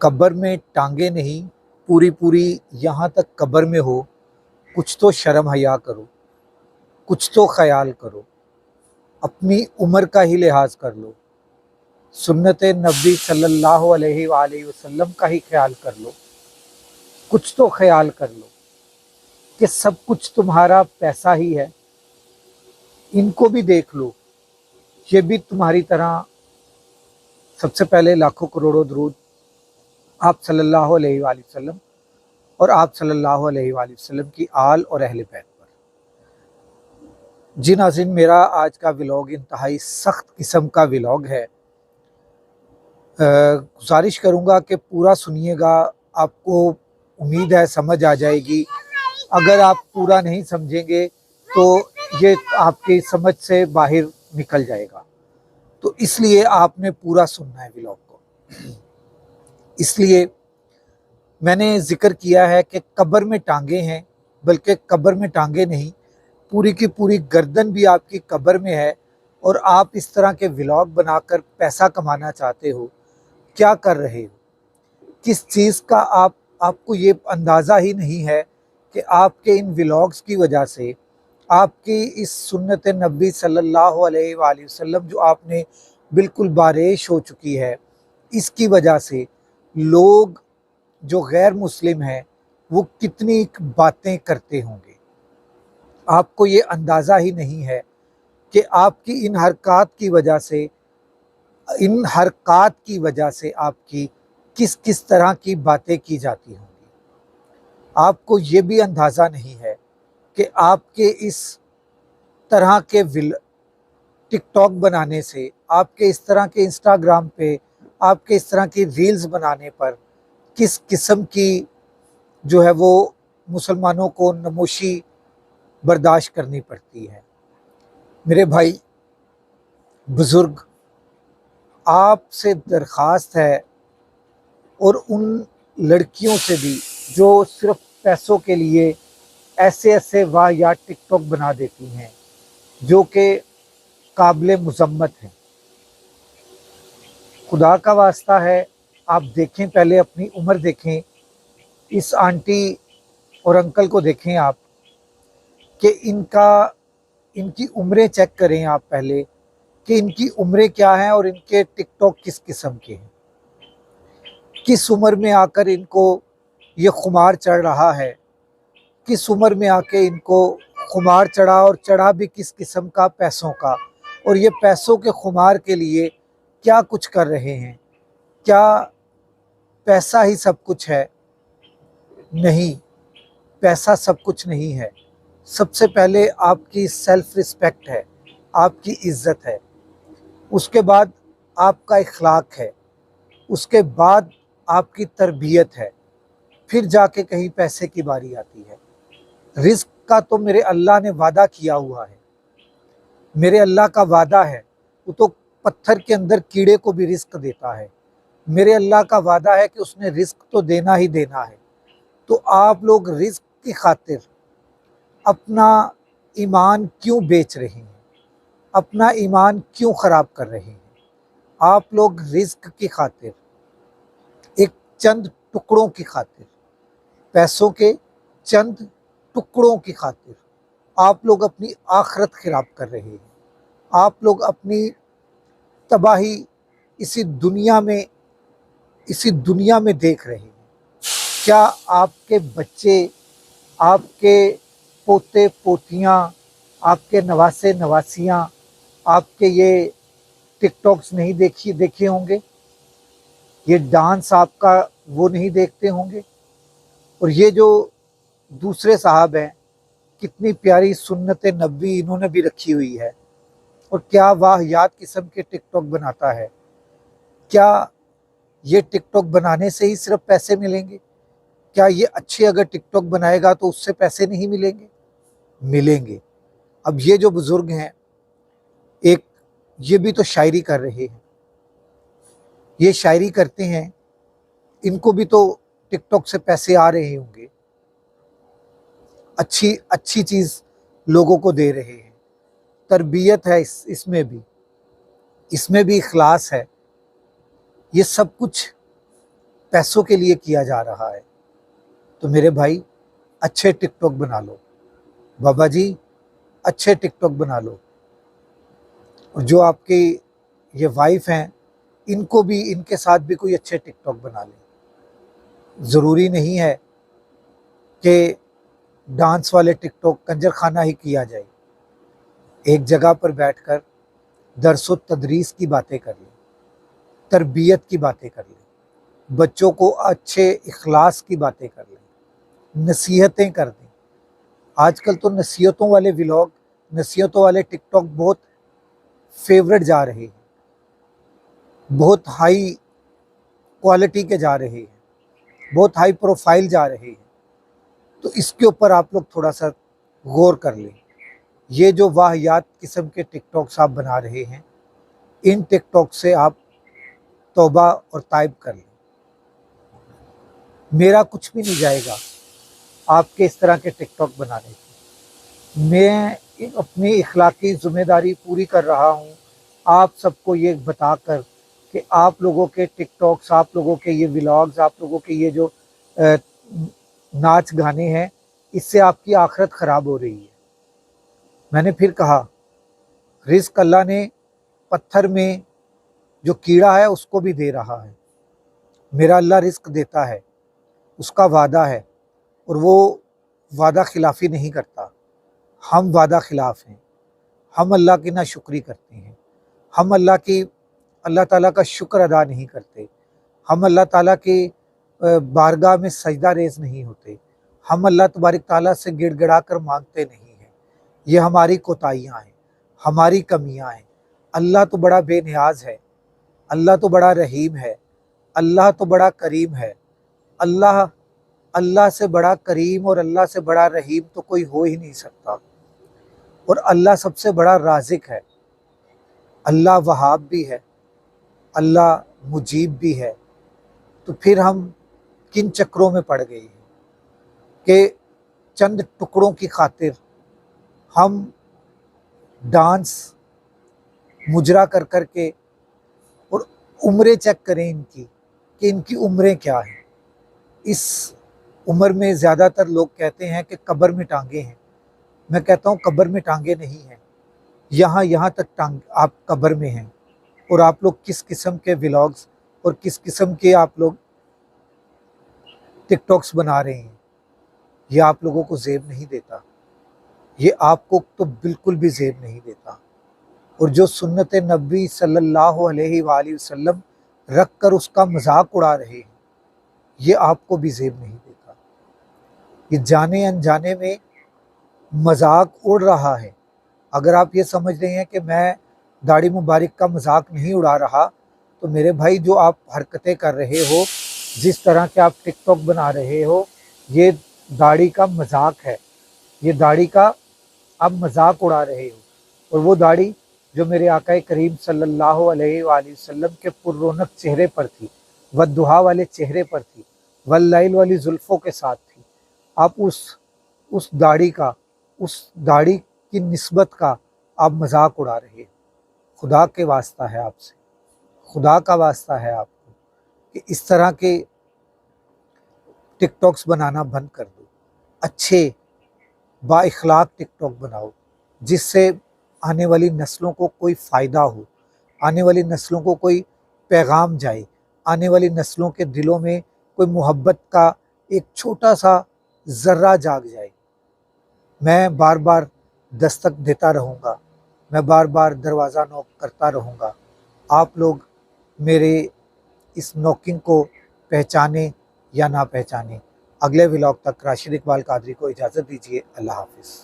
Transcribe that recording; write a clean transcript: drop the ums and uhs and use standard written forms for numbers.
कब्र में टांगे नहीं, पूरी पूरी यहाँ तक कब्र में हो, कुछ तो शर्म हया करो, कुछ तो ख्याल करो, अपनी उम्र का ही लिहाज कर लो, सुन्नत नबी सल्लल्लाहु अलैहि वसल्लम का ही ख्याल कर लो, कुछ तो ख्याल कर लो कि सब कुछ तुम्हारा पैसा ही है। इनको भी देख लो, ये भी तुम्हारी तरह। सबसे पहले लाखों करोड़ों दरूद आप सल्लल्लाहु अलैहि वसल्लम और आप सल्लल्लाहु अलैहि वसल्लम की आल और अहले बैत पर। जी नाज़रीन, मेरा आज का व्लॉग इंतहाई सख्त किस्म का व्लॉग है। गुजारिश करूँगा कि पूरा सुनिएगा, आपको उम्मीद है समझ आ जाएगी। अगर आप पूरा नहीं समझेंगे तो ये आपकी समझ से बाहर निकल जाएगा, तो इसलिए आपने पूरा सुनना है व्लॉग को। इसलिए मैंने जिक्र किया है कि कब्र में टांगे हैं, बल्कि कब्र में टांगे नहीं, पूरी की पूरी गर्दन भी आपकी कब्र में है। और आप इस तरह के व्लॉग बनाकर पैसा कमाना चाहते हो, क्या कर रहे हो, किस चीज़ का आपको ये अंदाज़ा ही नहीं है कि आपके इन व्लॉग्स की वजह से, आपकी इस सुन्नत नबी सल्लल्लाहु अलैहि वसल्लम जो आपने बिल्कुल बारिश हो चुकी है, इसकी वजह से लोग जो गैर मुस्लिम हैं वो कितनी बातें करते होंगे। आपको ये अंदाज़ा ही नहीं है कि आपकी इन हरकत की वजह से आपकी किस किस तरह की बातें की जाती होंगी। आपको ये भी अंदाज़ा नहीं है कि आपके इस तरह के टिकटॉक बनाने से, आपके इस तरह के इंस्टाग्राम पे, आपके इस तरह की रील्स बनाने पर किस किस्म की जो है वो मुसलमानों को नमोशी बर्दाश्त करनी पड़ती है। मेरे भाई बुज़ुर्ग, आपसे दरख्वास्त है, और उन लड़कियों से भी जो सिर्फ पैसों के लिए ऐसे ऐसे वाहियात टिकटॉक बना देती हैं जो कि काबिल मुज़म्मत हैं। खुदा का वास्ता है, आप देखें, पहले अपनी उम्र देखें, इस आंटी और अंकल को देखें आप, कि इनकी उम्रें चेक करें आप पहले, कि इनकी उम्रें क्या हैं और इनके टिकटॉक किस किस्म के हैं। किस उम्र में आकर इनको ये खुमार चढ़ रहा है, किस उम्र में आके इनको खुमार चढ़ा, और चढ़ा भी किस किस्म का, पैसों का। और ये पैसों के खुमार के लिए क्या कुछ कर रहे हैं। क्या पैसा ही सब कुछ है? नहीं, पैसा सब कुछ नहीं है। सबसे पहले आपकी सेल्फ रिस्पेक्ट है, आपकी इज्जत है, उसके बाद आपका इखलाक है, उसके बाद आपकी तरबियत है, फिर जाके कहीं पैसे की बारी आती है। रिस्क का तो मेरे अल्लाह ने वादा किया हुआ है, मेरे अल्लाह का वादा है, वो तो पत्थर के अंदर कीड़े को भी रिस्क देता है। मेरे अल्लाह का वादा है कि उसने रिस्क तो देना ही देना है। तो आप लोग रिस्क की खातिर अपना ईमान क्यों बेच रहे हैं, अपना ईमान क्यों ख़राब कर रहे हैं? आप लोग रिस्क की खातिर, एक चंद टुकड़ों की खातिर, पैसों के चंद टुकड़ों की खातिर आप लोग अपनी आखिरत खराब कर रहे हैं। आप लोग अपनी तबाही इसी दुनिया में देख रहे हैं। क्या आपके बच्चे, आपके पोते पोतियाँ, आपके नवासे नवासियाँ आपके ये टिकटॉक्स नहीं देखे होंगे? ये डांस आपका वो नहीं देखते होंगे? और ये जो दूसरे साहब हैं, कितनी प्यारी सुन्नत नबी इन्होंने भी रखी हुई है, और क्या वाहियात किस्म के टिकटॉक बनाता है। क्या ये टिकटॉक बनाने से ही सिर्फ पैसे मिलेंगे? क्या ये अच्छे अगर टिकटॉक बनाएगा तो उससे पैसे नहीं मिलेंगे? मिलेंगे। अब ये जो बुज़ुर्ग हैं, एक ये भी तो शायरी कर रहे हैं, ये शायरी करते हैं, इनको भी तो टिकटॉक से पैसे आ रहे होंगे, अच्छी अच्छी चीज़ लोगों को दे रहे हैं, तरबियत है इसमें भी इखलास है। ये सब कुछ पैसों के लिए किया जा रहा है, तो मेरे भाई अच्छे टिकटॉक बना लो, बाबा जी अच्छे टिकटॉक बना लो। और जो आपकी ये वाइफ हैं, इनको भी, इनके साथ भी कोई अच्छे टिकटॉक बना लें। ज़रूरी नहीं है कि डांस वाले टिकटॉक कंजर खाना ही किया जाए। एक जगह पर बैठकर दरसो तदरीस की बातें कर लें, तरबियत की बातें कर लें, बच्चों को अच्छे इखलास की बातें कर लें, नसीहतें कर दें। आजकल तो नसीहतों वाले व्लॉग, नसीहतों वाले टिकटॉक बहुत फेवरेट जा रहे हैं, बहुत हाई क्वालिटी के जा रहे हैं, बहुत हाई प्रोफाइल जा रहे हैं। तो इसके ऊपर आप लोग थोड़ा सा गौर कर लें। ये जो वाहियात किस्म के टिकटॉक्स आप बना रहे हैं, इन टिकटॉक से आप तौबा और ताइब कर लें। मेरा कुछ भी नहीं जाएगा आपके इस तरह के टिकटॉक बनाने की। मैं अपनी इखलाकी ज़िम्मेदारी पूरी कर रहा हूँ, आप सबको ये बताकर कि आप लोगों के टिकटॉक्स, आप लोगों के ये व्लॉग्स, आप लोगों के ये जो नाच गाने हैं, इससे आपकी आखिरत ख़राब हो रही है। मैंने फिर कहा, रिज़्क़ अल्लाह ने पत्थर में जो कीड़ा है उसको भी दे रहा है। मेरा अल्लाह रिज़्क़ देता है, उसका वादा है, और वो वादा खिलाफ़ी नहीं करता। हम वादा खिलाफ़ हैं, हम अल्लाह की नाशुक्री करते हैं, हम अल्लाह ताला का शुक्र अदा नहीं करते, हम अल्लाह ताला की बारगाह में सजदा रेज़ नहीं होते, हम अल्लाह तबारक ताला से गिड़गिड़ा कर मांगते नहीं हैं। ये हमारी कोताहियाँ हैं, हमारी कमियाँ हैं। अल्लाह तो बड़ा बेनियाज़ है, अल्लाह तो बड़ा रहीम है, अल्लाह तो बड़ा करीम है। अल्लाह से बड़ा करीम और अल्लाह से बड़ा रहीम तो कोई हो ही नहीं सकता। और अल्लाह सबसे बड़ा राज़िक है। अल्लाह वहाब भी है, अल्लाह मुजीब भी है। तो फिर हम किन चक्रों में पड़ गए हैं कि चंद टुकड़ों की खातिर हम डांस मुजरा कर कर के, और उम्रें चेक करें इनकी कि इनकी उम्रें क्या हैं। इस उम्र में ज़्यादातर लोग कहते हैं कि कब्र में टांगे हैं। मैं कहता हूँ कब्र में टांगे नहीं हैं, यहाँ तक टांग आप कब्र में हैं। और आप लोग किस किस्म के व्लॉग्स और किस किस्म के आप लोग टिकटॉक्स बना रहे हैं, ये आप लोगों को ज़ेब नहीं देता। ये आपको तो बिल्कुल भी ज़ेब नहीं देता। और जो सुन्नत नबी सल्लल्लाहु अलैहि वसल्लम रख कर उसका मजाक उड़ा रहे हैं, ये आपको भी ज़ेब नहीं देता। ये जाने अनजाने में मजाक उड़ रहा है। अगर आप ये समझ रहे हैं कि मैं दाढ़ी मुबारक का मजाक नहीं उड़ा रहा, तो मेरे भाई जो आप हरकतें कर रहे हो, जिस तरह के आप टिकटॉक बना रहे हो, ये दाढ़ी का मजाक है। ये दाढ़ी का आप मजाक उड़ा रहे हो। और वो दाढ़ी जो मेरे आका करीम सल्लल्लाहु अलैहि वसल्लम के पुर्रौनक चेहरे पर थी, वद्दुहा वाले चेहरे पर थी, वल्लैल वाली जुल्फ़ों के साथ थी, आप उस दाढ़ी का, उस दाढ़ी की निस्बत का आप मजाक उड़ा रहे हो। खुदा के वास्ता है आपसे, खुदा का वास्ता है आपको कि इस तरह के टिकटॉक्स बनाना बंद कर दो। अच्छे बाइखलाक टिकटॉक बनाओ, जिससे आने वाली नस्लों को कोई फ़ायदा हो, आने वाली नस्लों को कोई पैगाम जाए, आने वाली नस्लों के दिलों में कोई मोहब्बत का एक छोटा सा ज़र्रा जाग जाए। मैं बार बार दस्तक देता रहूँगा, मैं बार बार दरवाज़ा नॉक करता रहूँगा। आप लोग मेरे इस नॉकिंग को पहचाने या ना पहचाने। अगले व्लॉग तक राशिद इकबाल कादरी को इजाज़त दीजिए। अल्लाह हाफ़िज़।